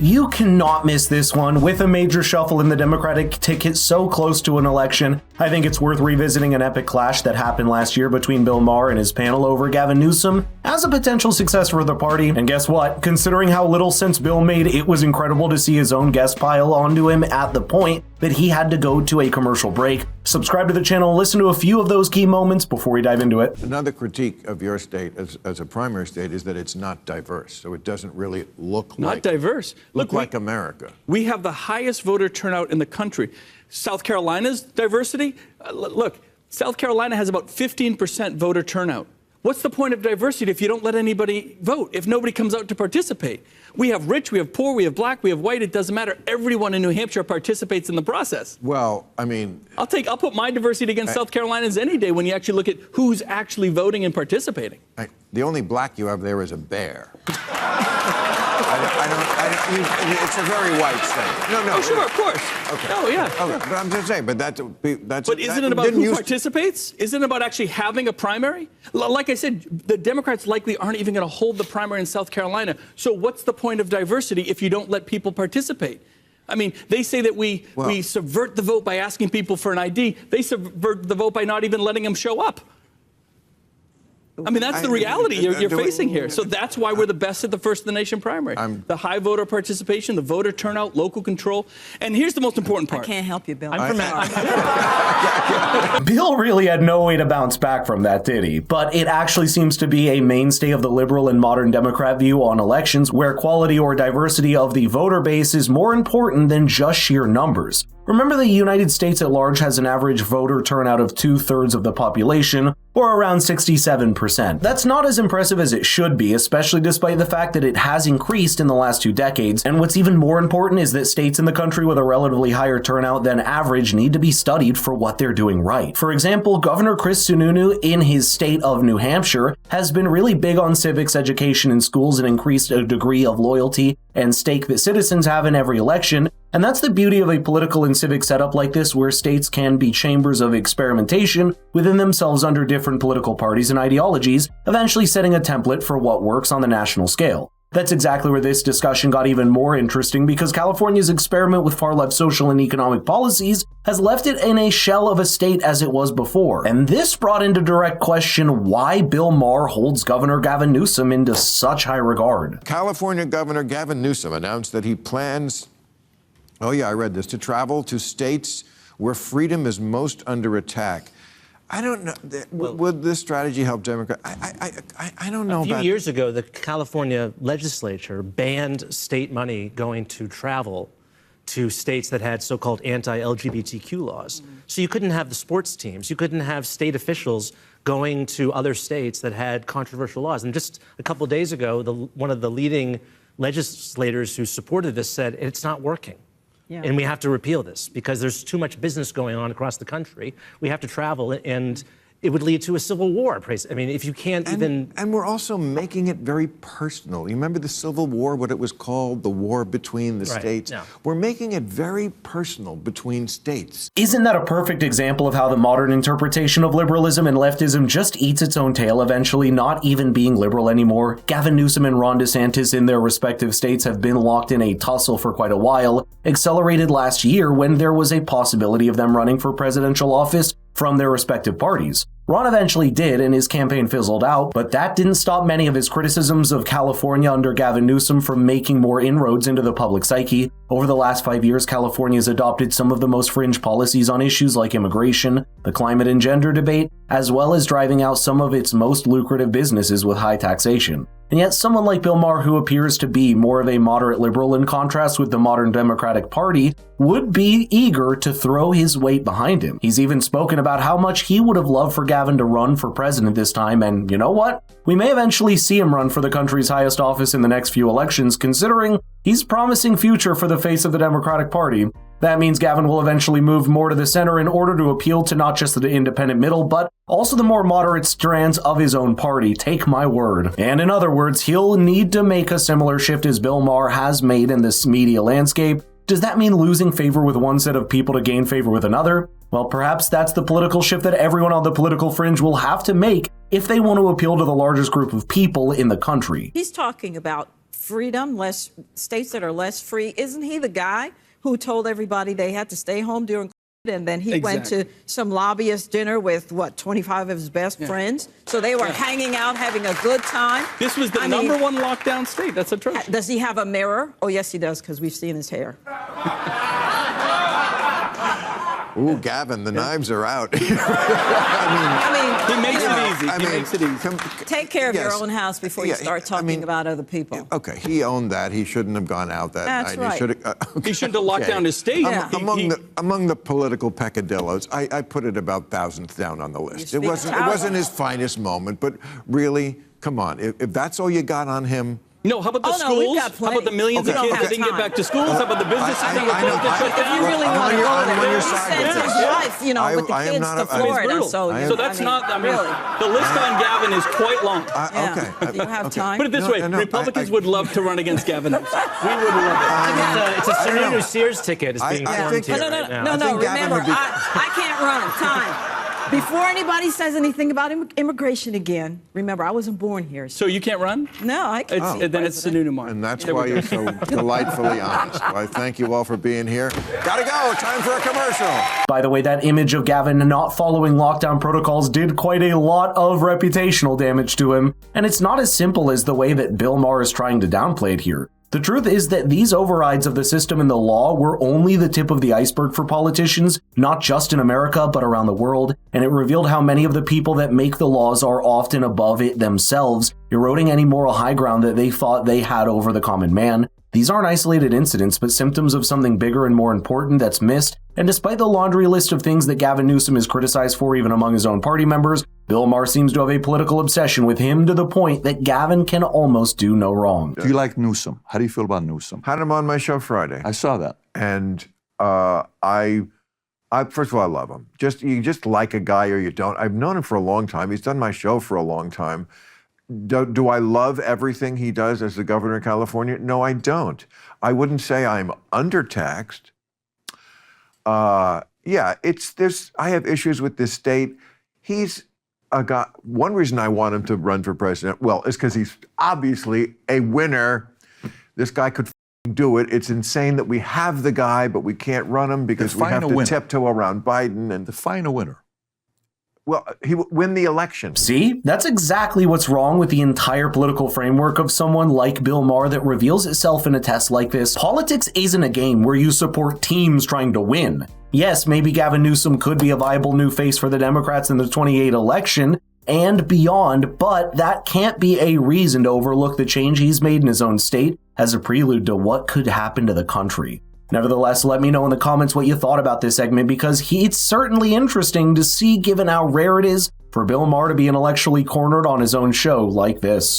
You cannot miss this one. With a major shuffle in the Democratic ticket so close to an election, I think it's worth revisiting an epic clash that happened last year between Bill Maher and his panel over Gavin Newsom as a potential success for the party. And guess what? Considering how little sense Bill made, it was incredible to see his own guest pile onto him at the point that he had to go to a commercial break. Subscribe to the channel, listen to a few of those key moments before we dive into it. Another critique of your state as a primary state is that it's not diverse, so it doesn't really look like America. We have the highest voter turnout in the country. South Carolina's diversity, look, South Carolina has about 15% voter turnout. What's the point of diversity if you don't let anybody vote, if nobody comes out to participate? We have rich, we have poor, we have black, we have white, it doesn't matter. Everyone in New Hampshire participates in the process. Well, I mean... I'll put my diversity against South Carolina's any day when you actually look at who's actually voting and participating. The only black you have there is a bear. It's a very white state. No. Oh, sure, of course. Okay. Oh, yeah. Okay, but I'm just saying, but that's... But isn't it about who participates? Isn't it about actually having a primary? Like I said, the Democrats likely aren't even going to hold the primary in South Carolina. So what's the point of diversity if you don't let people participate? I mean, they say that we subvert the vote by asking people for an ID. They subvert the vote by not even letting them show up. I mean, that's the reality you're facing here. So that's why we're the best at the first in the nation primary. The high voter participation, the voter turnout, local control. And here's the most important part. I can't help you, Bill. Bill really had no way to bounce back from that, did he? But it actually seems to be a mainstay of the liberal and modern Democrat view on elections, where quality or diversity of the voter base is more important than just sheer numbers. Remember, the United States at large has an average voter turnout of 2/3 of the population, or around 67%. That's not as impressive as it should be, especially despite the fact that it has increased in the last 2 decades. And what's even more important is that states in the country with a relatively higher turnout than average need to be studied for what they're doing right. For example, Governor Chris Sununu in his state of New Hampshire has been really big on civics education in schools and increased a degree of loyalty and stake that citizens have in every election. And that's the beauty of a political and civic setup like this, where states can be chambers of experimentation within themselves under different political parties and ideologies, eventually setting a template for what works on the national scale. That's exactly where this discussion got even more interesting, because California's experiment with far-left social and economic policies has left it in a shell of a state as it was before. And this brought into direct question why Bill Maher holds Governor Gavin Newsom into such high regard. California Governor Gavin Newsom announced that he plans... Oh, yeah, I read this. To travel to states where freedom is most under attack. I don't know. Would this strategy help Democrats? I don't know. A few years ago, the California legislature banned state money going to travel to states that had so-called anti-LGBTQ laws. So you couldn't have the sports teams. You couldn't have state officials going to other states that had controversial laws. And just a couple of days ago, one of the leading legislators who supported this said it's not working. Yeah. And we have to repeal this because there's too much business going on across the country. We have to travel, and it would lead to a civil war. I mean, if you can't And we're also making it very personal. You remember the Civil War, what it was called, the war between the states? Yeah. We're making it very personal between states. Isn't that a perfect example of how the modern interpretation of liberalism and leftism just eats its own tail, eventually not even being liberal anymore? Gavin Newsom and Ron DeSantis in their respective states have been locked in a tussle for quite a while, accelerated last year when there was a possibility of them running for presidential office from their respective parties. Ron eventually did, and his campaign fizzled out, but that didn't stop many of his criticisms of California under Gavin Newsom from making more inroads into the public psyche. Over the last 5 years, California has adopted some of the most fringe policies on issues like immigration, the climate and gender debate, as well as driving out some of its most lucrative businesses with high taxation. And yet someone like Bill Maher, who appears to be more of a moderate liberal in contrast with the modern Democratic Party, would be eager to throw his weight behind him. He's even spoken about how much he would have loved for Gavin to run for president this time, and you know what? We may eventually see him run for the country's highest office in the next few elections, considering he's promising future for the face of the Democratic Party. That means Gavin will eventually move more to the center in order to appeal to not just the independent middle, but also the more moderate strands of his own party. Take my word. And in other words, he'll need to make a similar shift as Bill Maher has made in this media landscape. Does that mean losing favor with one set of people to gain favor with another? Well, perhaps that's the political shift that everyone on the political fringe will have to make if they want to appeal to the largest group of people in the country. He's talking about freedom, less states that are less free. Isn't he the guy who told everybody they had to stay home during COVID, and then he went to some lobbyist dinner with, 25 of his best friends? So they were hanging out, having a good time. This was the number one lockdown state. That's atrocious. Does he have a mirror? Oh, yes, he does, because we've seen his hair. Ooh, Gavin, the knives are out. He makes it easy. Take care of your own house before you start talking about other people. Okay, he owned that. He shouldn't have gone out that That's night. right. He shouldn't have locked down his state. Among the political peccadillos, I put it about thousandth down on the list. It wasn't his finest moment, but really, come on, if that's all you got on him. No, how about the schools? How about the millions of kids that didn't get back to schools? How about the businesses that were closed that shut down? If you really want to go there, he sent his wife, with the kids to Florida. So that's not, the list on Gavin is quite long. Okay. Do you have time? Put it this way, Republicans would love to run against Gavin Newsom. We would love it. It's a Serena Sears ticket is being formed here right now. No, remember, I can't run. Time. Before anybody says anything about immigration again, remember, I wasn't born here. So you can't run? No, I can't. Then it's Sununu Mar. And that's why you're so delightfully honest. Well, I thank you all for being here. Gotta go. Time for a commercial. By the way, that image of Gavin not following lockdown protocols did quite a lot of reputational damage to him. And it's not as simple as the way that Bill Maher is trying to downplay it here. The truth is that these overrides of the system and the law were only the tip of the iceberg for politicians, not just in America, but around the world, and it revealed how many of the people that make the laws are often above it themselves, eroding any moral high ground that they thought they had over the common man. These aren't isolated incidents, but symptoms of something bigger and more important that's missed, and despite the laundry list of things that Gavin Newsom is criticized for even among his own party members, Bill Maher seems to have a political obsession with him to the point that Gavin can almost do no wrong. Do you like Newsom? How do you feel about Newsom? Had him on my show Friday. I saw that. And I first of all, I love him. You just like a guy or you don't. I've known him for a long time. He's done my show for a long time. Do I love everything he does as the governor of California? No, I don't. I wouldn't say I'm undertaxed. I have issues with this state. He's a guy. One reason I want him to run for president, is because he's obviously a winner. This guy could do it. It's insane that we have the guy, but we can't run him because we have to tiptoe around Biden and define a winner. Well, he will win the election. See? That's exactly what's wrong with the entire political framework of someone like Bill Maher that reveals itself in a test like this. Politics isn't a game where you support teams trying to win. Yes, maybe Gavin Newsom could be a viable new face for the Democrats in the 2028 election and beyond, but that can't be a reason to overlook the change he's made in his own state as a prelude to what could happen to the country. Nevertheless, let me know in the comments what you thought about this segment, because it's certainly interesting to see given how rare it is for Bill Maher to be intellectually cornered on his own show like this.